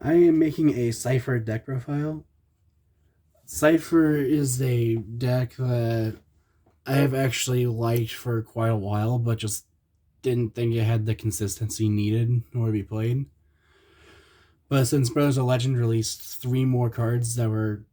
I am making a cipher deck profile. Cipher is a deck that I have actually liked for quite a while, but just didn't think it had the consistency needed in order to be played. But since Brothers of Legend released three more cards that were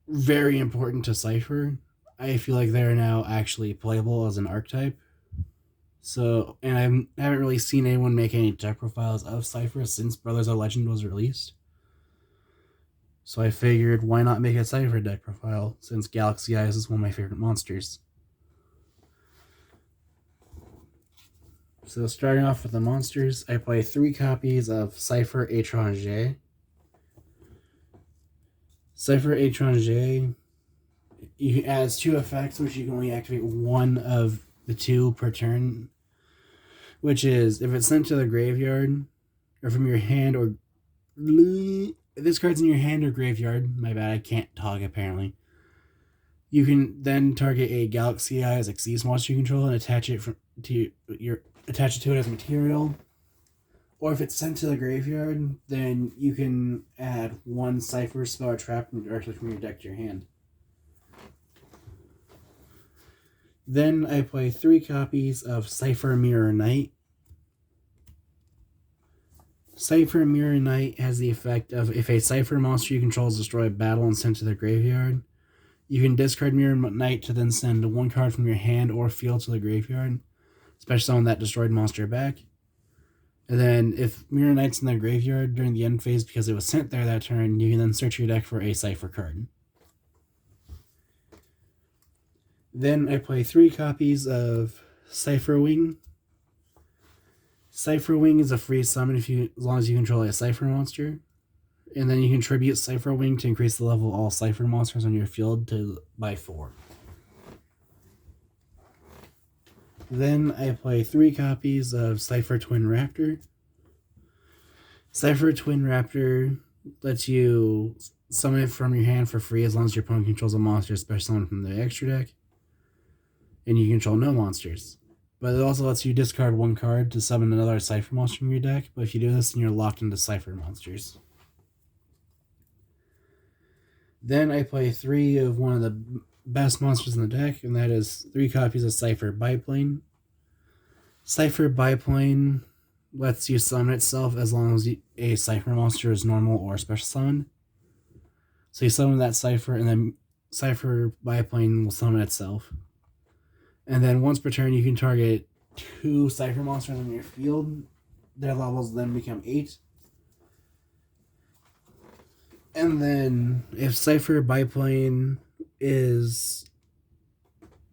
very important to Cipher, I feel like they're now actually playable as an archetype. So, and I haven't really seen anyone make any deck profiles of Cipher since Brothers of Legend was released. So I figured, why not make a Cipher deck profile, since Galaxy Eyes is one of my favorite monsters. So starting off with the monsters, I play 3 copies of Cipher Étranger. Cipher Étranger has 2 effects, which you can only activate one of the 2 per turn, which is if it's sent to the graveyard, or from your hand, or if this card's in your hand or graveyard, my bad, I can't talk apparently. You can then target a Galaxy Eyes Xyz monster you control and attach it to it as material. Or if it's sent to the graveyard, then you can add 1 Cipher spell or trap directly from your deck to your hand. Then I play 3 copies of Cipher Mirror Knight. Cipher Mirror Knight has the effect of if a Cipher monster you control is destroyed a battle and sent to the graveyard, you can discard Mirror Knight to then send 1 card from your hand or field to the graveyard, especially summon that destroyed monster back. And then if Mirror Knight's in the graveyard during the end phase because it was sent there that turn, you can then search your deck for a Cipher card. Then I play 3 copies of Cipher Wing. Cipher Wing is a free summon as long as you control a Cipher monster. And then you contribute Cipher Wing to increase the level of all Cipher monsters on your field by 4. Then I play 3 copies of Cipher Twin Raptor. Cipher Twin Raptor lets you summon it from your hand for free as long as your opponent controls a monster, especially someone from the extra deck. And you control no monsters. But it also lets you discard 1 card to summon another Cipher monster from your deck, but if you do this, then you're locked into Cipher monsters. Then I play 3 of one of the best monsters in the deck, and that is 3 copies of Cipher Biplane. Cipher Biplane lets you summon itself as long as a Cipher monster is normal or special summoned. So you summon that Cipher, and then Cipher Biplane will summon itself. And then once per turn, you can target 2 Cipher monsters on your field. Their levels then become 8. And then if Cipher Biplane is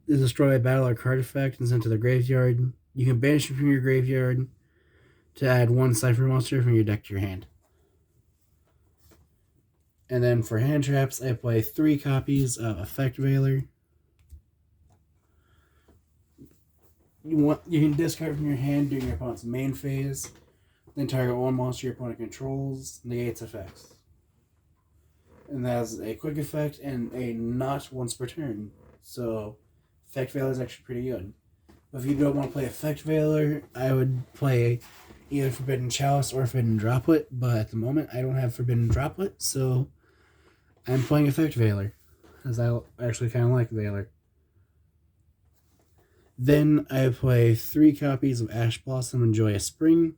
destroyed by battle or card effect and sent to the graveyard, you can banish it from your graveyard to add 1 Cipher monster from your deck to your hand. And then for hand traps, I play 3 copies of Effect Veiler. You can discard from your hand during your opponent's main phase, then target 1 monster your opponent controls, negates effects. And that has a quick effect and a not once per turn. So Effect Veiler is actually pretty good. But if you don't want to play Effect Veiler, I would play either Forbidden Chalice or Forbidden Droplet. But at the moment, I don't have Forbidden Droplet, so I'm playing Effect Veiler, as I actually kind of like Veiler. Then I play 3 copies of Ash Blossom and Joyous Spring,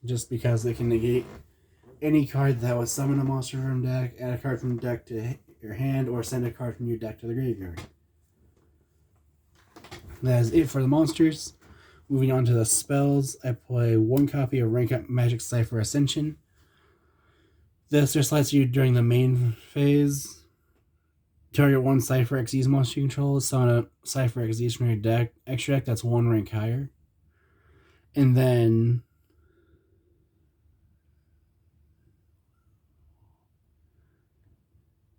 just because they can negate any card that would summon a monster from deck, add a card from deck to your hand, or send a card from your deck to the graveyard. That is it for the monsters. Moving on to the spells, I play 1 copy of Rank Up Magic Cipher Ascension. This just lets you, during the main phase, target 1 Cipher Xyz monster you control, summon a Cipher Xyz from your deck, extra deck that's 1 rank higher. And then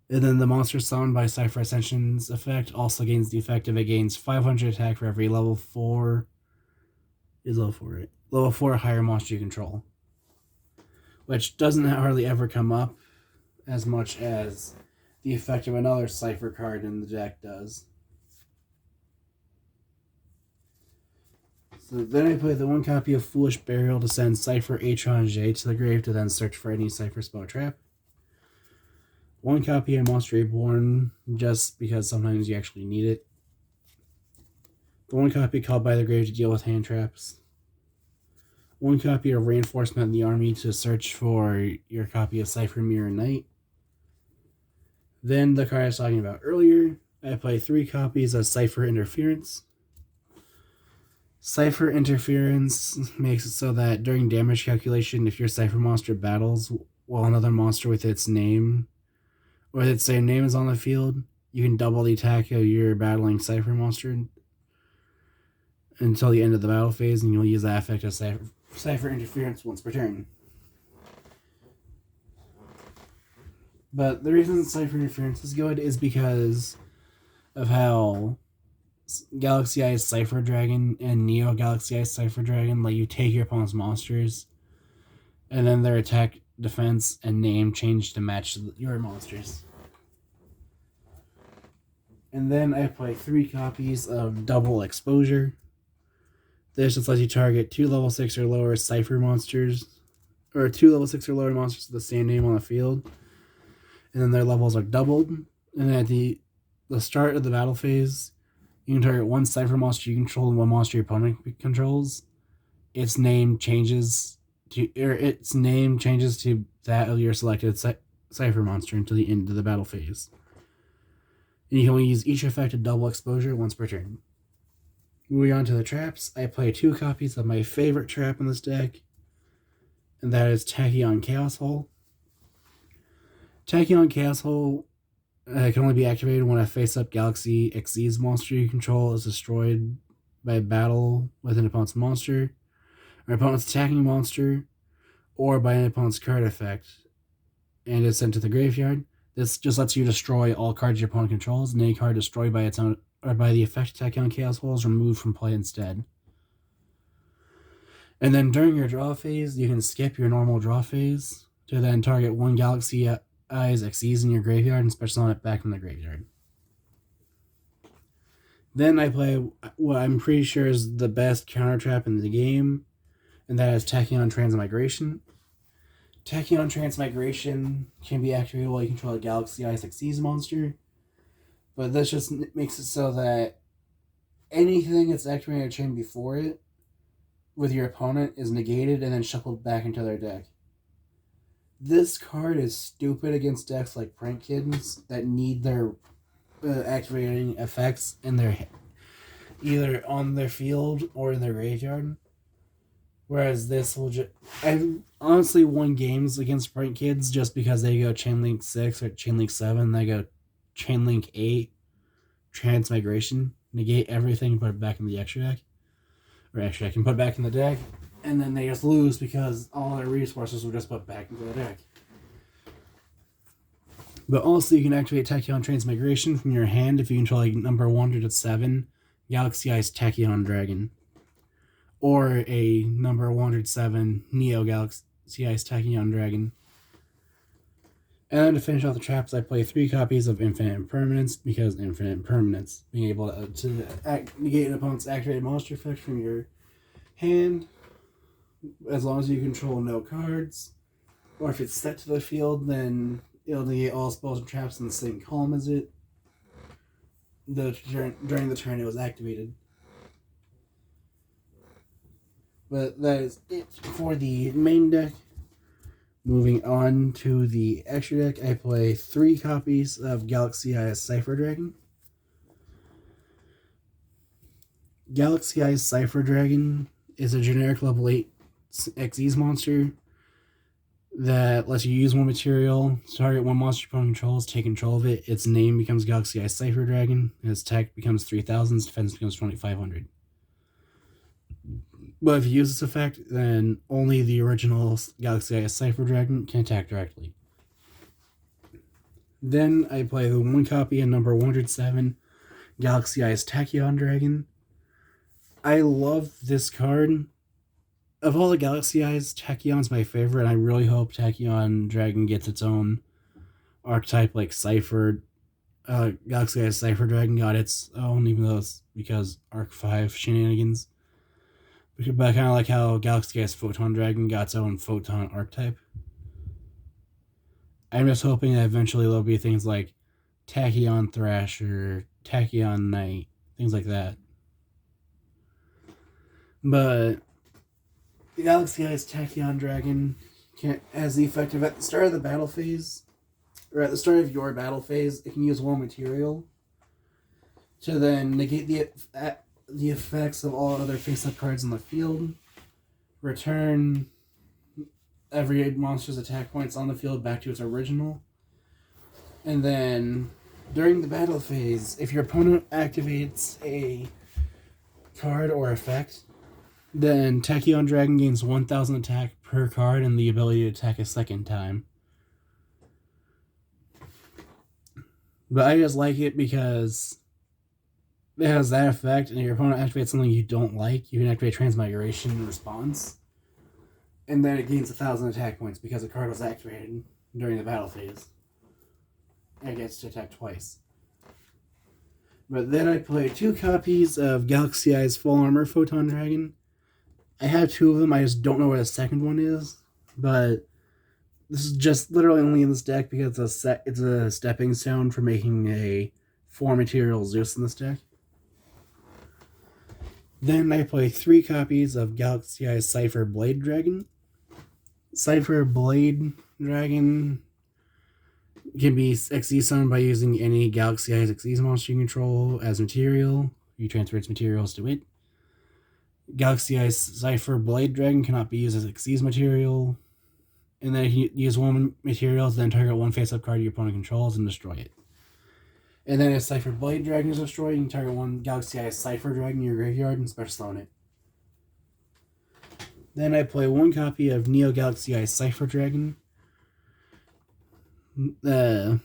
the monster summoned by Cipher Ascension's effect also gains the effect of it gains 500 attack for every level 4. Is level 4, right? Level 4 higher monster you control. Which doesn't hardly ever come up as much as the effect of another Cipher card in the deck does. So then I play the one copy of Foolish Burial to send Cipher Étranger to the grave to then search for any Cipher spell trap. One copy of Monster Reborn, just because sometimes you actually need it. The one copy called by the grave to deal with hand traps. One copy of Reinforcement in the Army to search for your copy of Cipher Mirror Knight. Then the card I was talking about earlier, I play 3 copies of Cipher Interference. Cipher Interference makes it so that during damage calculation, if your Cipher monster battles while another monster with its name or its same name is on the field, you can double the attack of your battling Cipher monster until the end of the battle phase, and you'll use that effect of Cipher Interference once per turn. But the reason Cipher Interference is good is because of how Galaxy Eyes Cipher Dragon and Neo Galaxy Eyes Cipher Dragon let you take your opponent's monsters and then their attack, defense, and name change to match your monsters. And then I play 3 copies of Double Exposure. This just lets you target 2 level 6 or lower Cipher monsters, or 2 level 6 or lower monsters with the same name on the field, and then their levels are doubled. And at the start of the battle phase, you can target 1 Cipher monster you control and 1 monster your opponent controls. Its name changes to that of your selected Cipher monster until the end of the battle phase. And you can only use each effect of Double Exposure once per turn. Moving on to the traps, I play 2 copies of my favorite trap in this deck, and that is Tachyon Chaos Hole. Tachyon Chaos Hole can only be activated when a face-up Galaxy Xyz monster you control is destroyed by battle with an opponent's monster, or opponent's attacking monster, or by an opponent's card effect, and is sent to the graveyard. This just lets you destroy all cards your opponent controls, and any card destroyed by its own or by the effect Tachyon Chaos Hole is removed from play instead. And then during your draw phase, you can skip your normal draw phase to then target 1 Galaxy Eyes Xyz in your graveyard and special summon it back from the graveyard. Then I play what I'm pretty sure is the best counter trap in the game, and that is Tachyon Transmigration. Tachyon Transmigration can be activated while you control a Galaxy Eyes Xyz monster, but this just makes it so that anything that's activated a chain before it with your opponent is negated and then shuffled back into their deck. This card is stupid against decks like Prank Kids that need their activating effects in their either on their field or in their graveyard. Whereas this will just... I've honestly won games against Prank Kids just because they go Chainlink 6 or Chainlink 7, they go Chainlink 8, Transmigration, negate everything, put it back in the extra deck. Or extra deck, and put it back in the deck. And then they just lose because all their resources were just put back into the deck. But also you can activate Tachyon Transmigration from your hand if you control a number 107 Galaxy Eyes Tachyon Dragon. Or a number 107 Neo Galaxy Eyes Tachyon Dragon. And then to finish off the traps, I play 3 copies of Infinite Impermanence, because Infinite Impermanence, being able to negate an opponent's activated monster effect from your hand, as long as you control no cards, or if it's set to the field, then it'll negate all spells and traps in the same column as it during the turn it was activated. But that is it for the main deck. Moving on to the extra deck, I play 3 copies of Galaxy Eyes Cipher Dragon. Galaxy Eyes Cipher Dragon is a generic level 8 Xyz monster that lets you use 1 material, target 1 monster your opponent controls, take control of it. Its name becomes Galaxy Eyes Cipher Dragon. Its attack becomes 3000, its defense becomes 2500. But if you use this effect, then only the original Galaxy Eyes Cipher Dragon can attack directly. Then I play the 1 copy of number 107 Galaxy Eyes Tachyon Dragon. I love this card. Of all the Galaxy Eyes, Tachyon's my favorite, and I really hope Tachyon Dragon gets its own archetype like Cipher. Galaxy Eyes Cipher Dragon got its own, even though it's because Arc 5 shenanigans. But kind of like how Galaxy Guy's Photon Dragon got its own Photon archetype. I'm just hoping that eventually there'll be things like Tachyon Thrasher, Tachyon Knight, things like that. But the Galaxy Guy's Tachyon Dragon has the effect of at the start of the battle phase, or at the start of your battle phase, it can use one material to then negate the effects of all other face-up cards in the field, return every monster's attack points on the field back to its original, and then during the battle phase, if your opponent activates a card or effect, then Tachyon Dragon gains 1,000 attack per card and the ability to attack a second time. But I just like it because it has that effect, and if your opponent activates something you don't like, you can activate Transmigration in response. And then it gains 1,000 attack points because the card was activated during the battle phase. And it gets to attack twice. But then I play 2 copies of Galaxy Eye's Full Armor Photon Dragon. I have 2 of them, I just don't know where the second one is. But this is just literally only in this deck because it's a stepping stone for making a 4 material Zeus in this deck. Then I play 3 copies of Galaxy Eye's Cipher Blade Dragon. Cipher Blade Dragon can be XE summoned by using any Galaxy Eyes XE monster you control as material. You transfer its materials to it. Galaxy Eyes Cipher Blade Dragon cannot be used as XE's material. And then you use 1 material to then target 1 face-up card your opponent controls and destroy it. And then if Cipher Blade Dragon is destroyed, you can target 1 Galaxy Eyes Cipher Dragon in your graveyard and special summon it. Then I play 1 copy of Neo Galaxy Eyes Cipher Dragon. You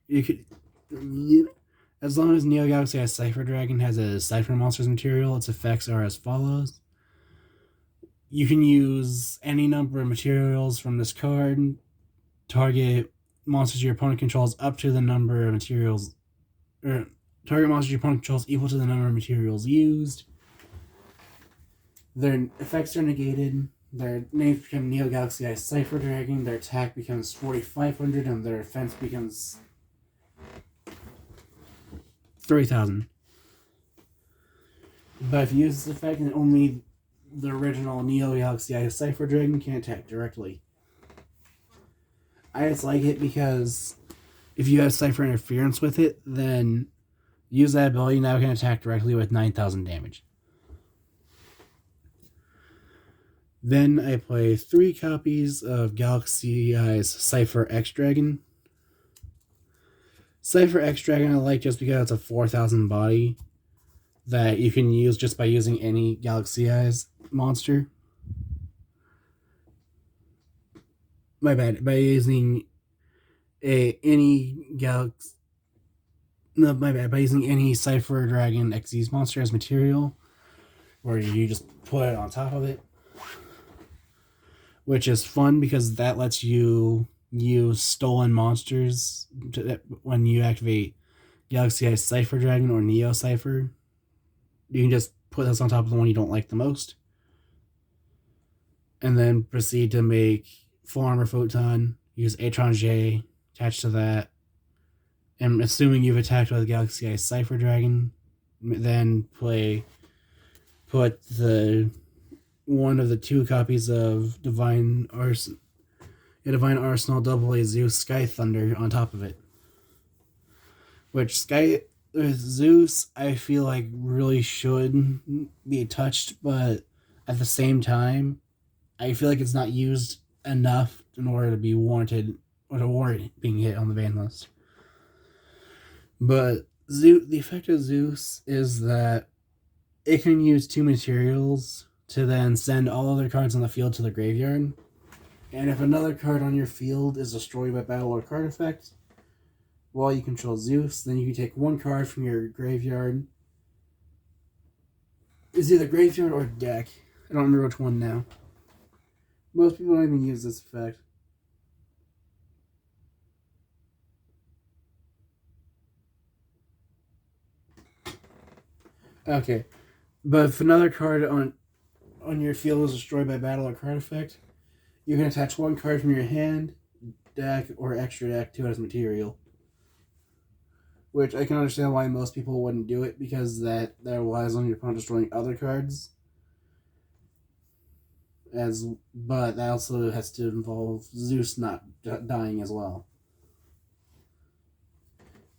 could, as long as Neo Galaxy Eyes Cipher Dragon has a Cipher monster's material, its effects are as follows. You can use any number of materials from this card, target monsters your opponent controls up to the number of materials, or target monsters your opponent controls equal to the number of materials used. Their effects are negated. Their names become Neo Galaxy Eyes Cipher Dragon. Their attack becomes 4,500, and their defense becomes 3,000. But if you use this effect, then only the original Neo Galaxy Eyes Cipher Dragon can attack directly. I just like it because if you have Cipher Interference with it, then use that ability, now it can attack directly with 9,000 damage. Then I play 3 copies of Galaxy Eyes Cipher X Dragon. Cipher X Dragon I like just because it's a 4,000 body that you can use just by using any Galaxy Eyes monster. My bad. By using by using any Cipher Dragon XYZ monster as material, where you just put it on top of it. Which is fun because that lets you use stolen monsters when you activate Galaxy Eyes Cipher Dragon or Neo Cipher. You can just put this on top of the one you don't like the most. And then proceed to make Full Armor Photon, use Atron J attached to that. And assuming you've attacked with Galaxy Eyes Cipher Dragon, then put the one of the 2 copies of Divine Arsenal AA Zeus Sky Thunder on top of it. Which Zeus, I feel like really should be touched, but at the same time, I feel like it's not used enough in order to be warranted or to warrant being hit on the ban list. But the effect of Zeus is that it can use 2 materials to then send all other cards on the field to the graveyard. And if another card on your field is destroyed by battle or card effect, while you control Zeus, then you can take 1 card from your graveyard. It's either graveyard or deck. I don't remember which one now. Most people don't even use this effect. Okay. But if another card on on your field is destroyed by battle or card effect, you can attach one card from your hand, deck, or extra deck to it as material. Which I can understand why most people wouldn't do it, because that relies on your opponent destroying other cards. But that also has to involve Zeus not dying as well.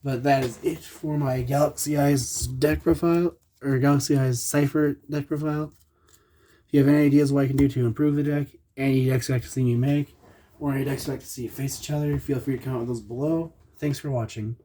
But that is it for my Galaxy Eyes deck profile, or Galaxy Eyes Cipher deck profile. If you have any ideas what I can do to improve the deck, any decks you'd like to see me make, or any decks you'd like to see face each other, feel free to comment those below. Thanks for watching.